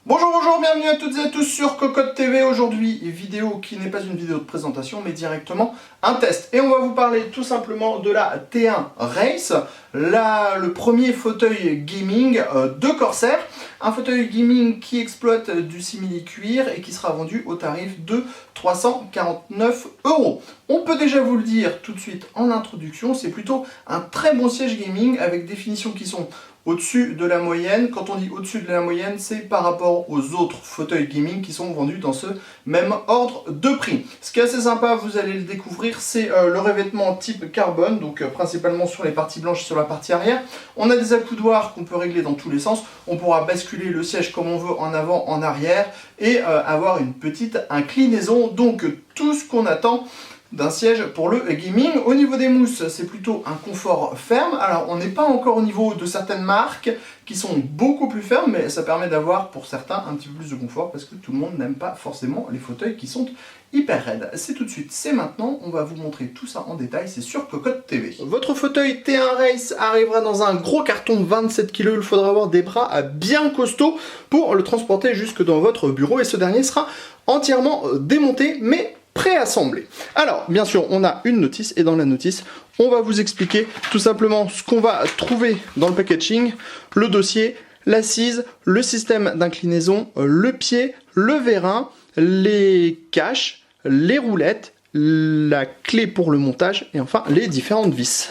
Bonjour, bonjour, bienvenue à toutes et à tous sur Cocotte TV. Aujourd'hui, vidéo qui n'est pas une vidéo de présentation, mais directement un test. Et on va vous parler tout simplement de la T1 Race, le premier fauteuil gaming de Corsair. Un fauteuil gaming qui exploite du simili-cuir et qui sera vendu au tarif de 349 €. On peut déjà vous le dire tout de suite en introduction, c'est plutôt un très bon siège gaming avec des finitions qui sont au-dessus de la moyenne. Quand on dit au-dessus de la moyenne, c'est par rapport aux autres fauteuils gaming qui sont vendus dans ce même ordre de prix. Ce qui est assez sympa, vous allez le découvrir, c'est le revêtement type carbone, donc principalement sur les parties blanches et sur la partie arrière. On a des accoudoirs qu'on peut régler dans tous les sens. On pourra basculer le siège comme on veut, en avant, en arrière, et avoir une petite inclinaison. Donc tout ce qu'on attend d'un siège pour le gaming. Au niveau des mousses, c'est plutôt un confort ferme. Alors on n'est pas encore au niveau de certaines marques qui sont beaucoup plus fermes, mais ça permet d'avoir pour certains un petit peu plus de confort parce que tout le monde n'aime pas forcément les fauteuils qui sont hyper raides. C'est tout de suite, c'est maintenant, on va vous montrer tout ça en détail, c'est sur Cocotte TV. Votre fauteuil T1 Race arrivera dans un gros carton 27 kg, il faudra avoir des bras bien costauds pour le transporter jusque dans votre bureau et ce dernier sera entièrement démonté mais préassemblé. Alors, bien sûr, on a une notice et dans la notice, on va vous expliquer tout simplement ce qu'on va trouver dans le packaging, le dossier, l'assise, le système d'inclinaison, le pied, le vérin, les caches, les roulettes, la clé pour le montage et enfin les différentes vis.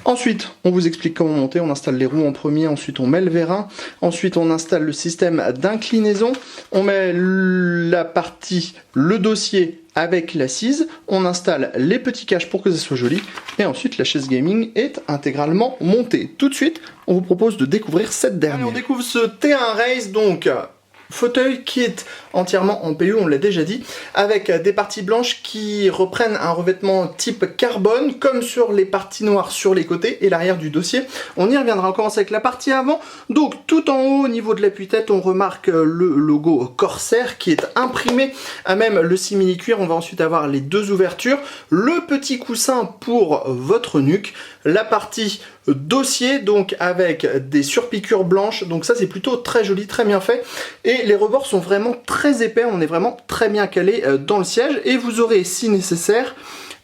Ensuite, on vous explique comment monter, on installe les roues en premier, ensuite on met le vérin, ensuite on installe le système d'inclinaison, on met la partie, le dossier avec l'assise, on installe les petits caches pour que ça soit joli, et ensuite la chaise gaming est intégralement montée. Tout de suite, on vous propose de découvrir cette dernière. Allez, on découvre ce T1 Race, donc fauteuil qui est entièrement en PU, on l'a déjà dit, avec des parties blanches qui reprennent un revêtement type carbone, comme sur les parties noires sur les côtés et l'arrière du dossier. On y reviendra, on commence avec la partie avant. Donc tout en haut, au niveau de l'appui-tête, on remarque le logo Corsair qui est imprimé à même le simili-cuir. On va ensuite avoir les deux ouvertures, le petit coussin pour votre nuque, la partie dossier donc avec des surpiqûres blanches, donc ça c'est plutôt très joli, très bien fait, et les rebords sont vraiment très épais, on est vraiment très bien calé dans le siège, et vous aurez si nécessaire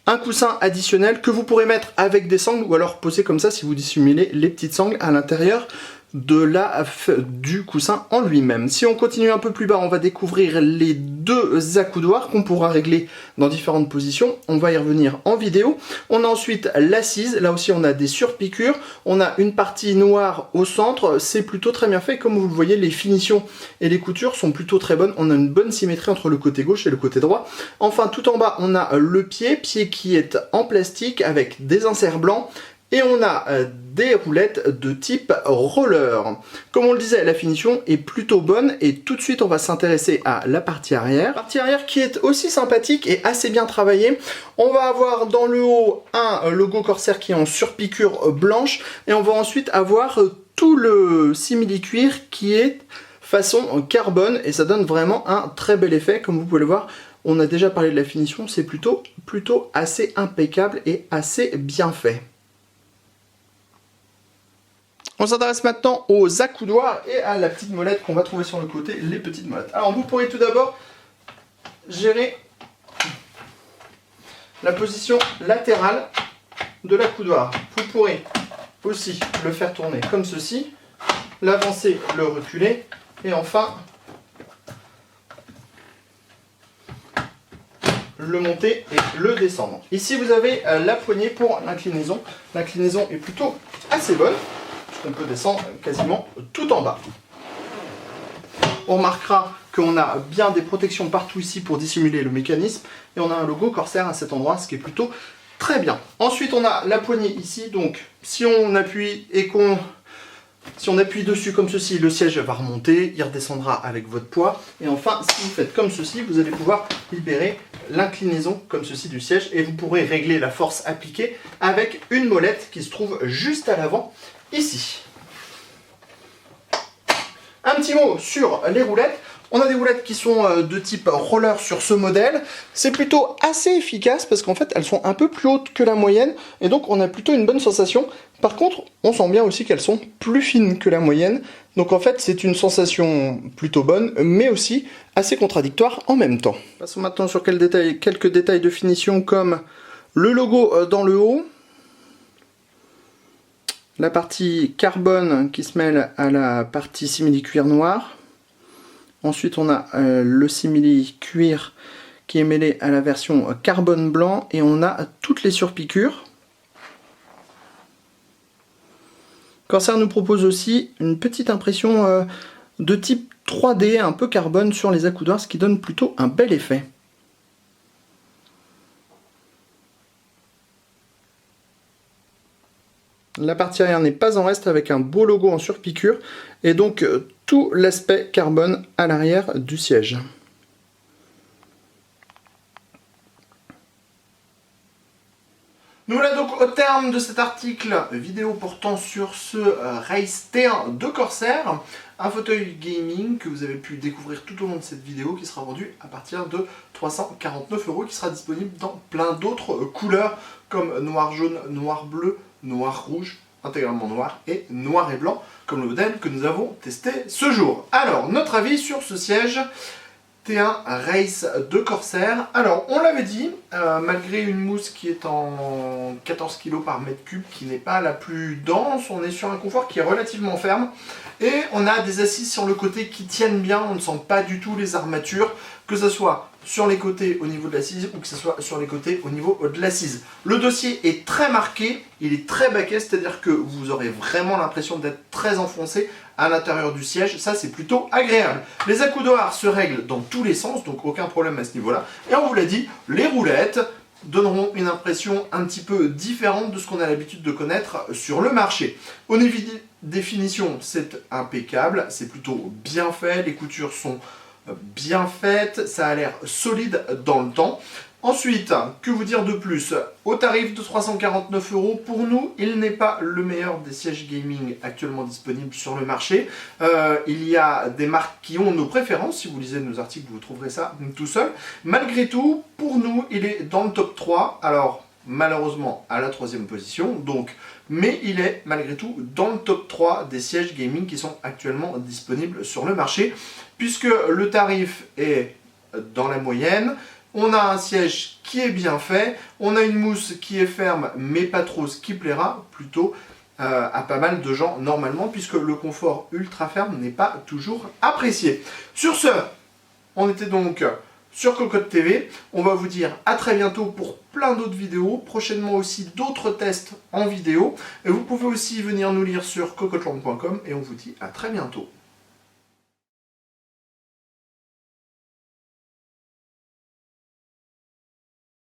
un coussin additionnel que vous pourrez mettre avec des sangles ou alors poser comme ça si vous dissimulez les petites sangles à l'intérieur du coussin en lui-même. Si on continue un peu plus bas, on va découvrir les deux accoudoirs qu'on pourra régler dans différentes positions. On va y revenir en vidéo. On a ensuite l'assise. Là aussi, on a des surpiqûres. On a une partie noire au centre. C'est plutôt très bien fait. Comme vous le voyez, les finitions et les coutures sont plutôt très bonnes. On a une bonne symétrie entre le côté gauche et le côté droit. Enfin, tout en bas, on a le pied qui est en plastique avec des inserts blancs. Et on a des roulettes de type roller. Comme on le disait, la finition est plutôt bonne et tout de suite on va s'intéresser à la partie arrière. Partie arrière qui est aussi sympathique et assez bien travaillée. On va avoir dans le haut un logo Corsair qui est en surpiqûre blanche et on va ensuite avoir tout le simili-cuir qui est façon carbone et ça donne vraiment un très bel effet. Comme vous pouvez le voir, on a déjà parlé de la finition, c'est plutôt assez impeccable et assez bien fait. On s'intéresse maintenant aux accoudoirs et à la petite molette qu'on va trouver sur le côté, les petites molettes. Alors vous pourrez tout d'abord gérer la position latérale de l'accoudoir. Vous pourrez aussi le faire tourner comme ceci, l'avancer, le reculer et enfin le monter et le descendre. Ici vous avez la poignée pour l'inclinaison. L'inclinaison est plutôt assez bonne. On peut descendre quasiment tout en bas. On remarquera qu'on a bien des protections partout ici pour dissimuler le mécanisme et on a un logo Corsair à cet endroit, ce qui est plutôt très bien. Ensuite on a la poignée ici, donc si on appuie dessus comme ceci, le siège va remonter, il redescendra avec votre poids. Et enfin, si vous faites comme ceci, vous allez pouvoir libérer l'inclinaison comme ceci du siège et vous pourrez régler la force appliquée avec une molette qui se trouve juste à l'avant ici. Un petit mot sur les roulettes. On a des roulettes qui sont de type roller sur ce modèle. C'est plutôt assez efficace parce qu'en fait elles sont un peu plus hautes que la moyenne et donc on a plutôt une bonne sensation. Par contre, on sent bien aussi qu'elles sont plus fines que la moyenne. Donc en fait c'est une sensation plutôt bonne mais aussi assez contradictoire en même temps. Passons maintenant sur quelques détails de finition comme le logo dans le haut. La partie carbone qui se mêle à la partie simili-cuir noir. Ensuite, on a le simili-cuir qui est mêlé à la version carbone blanc et on a toutes les surpiqûres. Corsair nous propose aussi une petite impression de type 3D, un peu carbone sur les accoudoirs, ce qui donne plutôt un bel effet. La partie arrière n'est pas en reste avec un beau logo en surpiqûre et donc tout l'aspect carbone à l'arrière du siège. Nous voilà donc au terme de cet article vidéo portant sur ce Race T1 de Corsair, un fauteuil gaming que vous avez pu découvrir tout au long de cette vidéo qui sera vendu à partir de 349 €, qui sera disponible dans plein d'autres couleurs comme noir jaune, noir bleu, noir rouge, intégralement noir et noir et blanc comme le modèle que nous avons testé ce jour. Alors, notre avis sur ce siège T1 Race de Corsair. Alors, on l'avait dit, malgré une mousse qui est en 14 kg par mètre cube, qui n'est pas la plus dense, on est sur un confort qui est relativement ferme. Et on a des assises sur le côté qui tiennent bien, on ne sent pas du tout les armatures, que ce soit sur les côtés au niveau de l'assise ou que ce soit sur les côtés au niveau de l'assise. Le dossier est très marqué, il est très baquet, c'est-à-dire que vous aurez vraiment l'impression d'être très enfoncé à l'intérieur du siège, ça c'est plutôt agréable. Les accoudoirs se règlent dans tous les sens, donc aucun problème à ce niveau-là. Et on vous l'a dit, les roulettes donneront une impression un petit peu différente de ce qu'on a l'habitude de connaître sur le marché. Au niveau des finitions, c'est impeccable, c'est plutôt bien fait, les coutures sont bien faites, ça a l'air solide dans le temps. Ensuite, que vous dire de plus? Au tarif de 349 €, pour nous, il n'est pas le meilleur des sièges gaming actuellement disponibles sur le marché. Il y a des marques qui ont nos préférences, si vous lisez nos articles, vous trouverez ça tout seul. Malgré tout, pour nous, il est dans le top 3, alors malheureusement à la 3e position, donc, mais il est malgré tout dans le top 3 des sièges gaming qui sont actuellement disponibles sur le marché, puisque le tarif est dans la moyenne. On a un siège qui est bien fait, on a une mousse qui est ferme mais pas trop, ce qui plaira plutôt à pas mal de gens normalement, puisque le confort ultra ferme n'est pas toujours apprécié. Sur ce, on était donc sur Cocotte TV, on va vous dire à très bientôt pour plein d'autres vidéos, prochainement aussi d'autres tests en vidéo, et vous pouvez aussi venir nous lire sur cocotteland.com et on vous dit à très bientôt.